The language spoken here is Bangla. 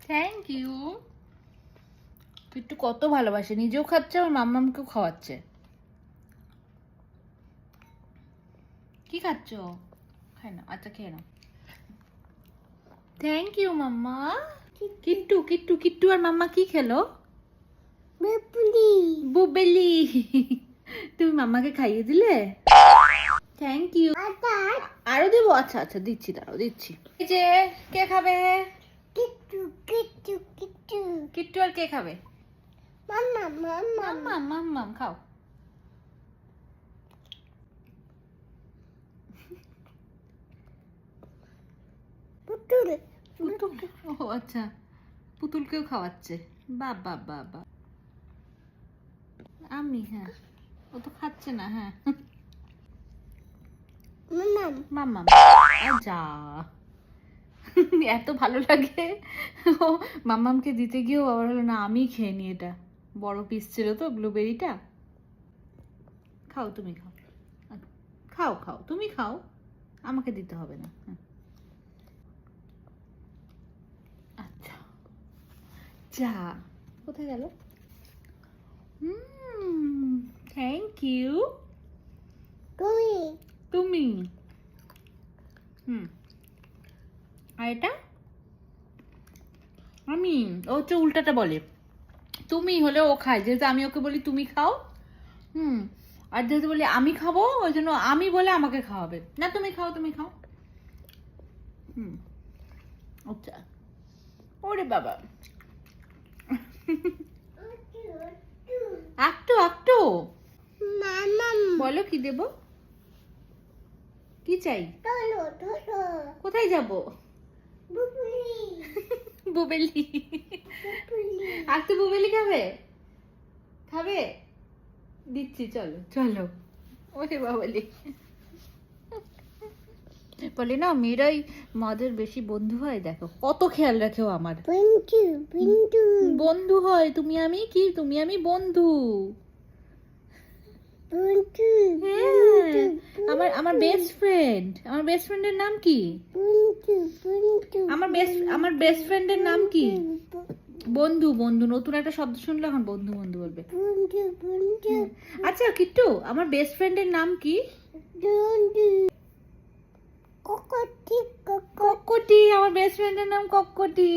Thank you. একটু কত ভালোবাসে, নিজেও খাচ্ছে আমার মাম্মামকেও খাওয়াচ্ছে। কি খাচ্ছ? খাই না, আচ্ছা খেয়ে নাও। থ্যাংক ইউ মাম্মা। কিট্টু কিট্টু কিট্টু আর মাম্মা কি খেলো? বুবেলি। তুমি মাম্মাকে খাইয়ে দিলে? Thank you. আরো দেবো? আচ্ছা আচ্ছা দিচ্ছি, দাঁড়াও দিচ্ছি। এই যে কে খাবে? কিট্টু কিট্টু কিট্টু কিট্টু আর কে খাবে? মাম্মাম মাম্মাম মাম্মাম মাম্মাম খাও। পুতুল পুতুল, ও আচ্ছা, পুতুলকেও খাওয়াচ্ছে। বাবা বাবা। আমি হ্যাঁ, ও তো খাচ্ছে না। হ্যাঁ মাম্মাম মাম্মাম। যা এত ভালো লাগে ও মাম্মামকে দিতে গিয়েও আবার হলো না আমি খেয়ে নি, এটা বড় পিস ছিল তো ব্লুবেরিটা। খাও তুমি খাও, খাও খাও তুমি খাও, আমাকে দিতে হবে না। আচ্ছা যা, কোথায় গেল? Thank you. তুমি তুমি আর এটা আমি, ও হচ্ছে উল্টাটা বলে। তুমি হলে ও খায়, যেহেতু আমি ওকে বলি তুমি খাও। আর যেহেতু বলি আমি খাবো, ওই জন্য আমি বলে আমাকে খাওয়াবে না। তুমি খাও তুমি খাও। আচ্ছা। ওরে বাবা, একটু একটু মাম্মাম বলো কি দেব, কি চাই? তোলো তোলো কোথায় যাব? বুবুলি বুবেলি। বুবুলি আর তো বুবেলি খাবে? খাবে? দিচ্ছি, চলো চলো। ওরে বাবালি, বলি না মেয়েরাই মাদের বেশি বন্ধু হয়। দেখো কত খেয়াল রাখেও আমার। বিন্দু বিন্দু বন্ধু হয়, তুমি আমি কি, তুমি আমি বন্ধু। বিন্দু হ্যাঁ, আমার বেস্ট ফ্রেন্ড। আমার বেস্ট ফ্রেন্ডের নাম কি? বিন্দু বিন্দু আমার বেস্ট ফ্রেন্ডের নাম কি? বন্ধু। বন্ধু নতুন একটা শব্দ শুনলে এখন বন্ধু বন্ধু বলবে। বিন্দু বিন্দু আচ্ছা কিট্টু, আমার বেস্ট ফ্রেন্ডের নাম কি? বিন্দু কোকটি কক্কটি। আমার বেস্ট ফ্রেন্ডের নাম কক্কটি।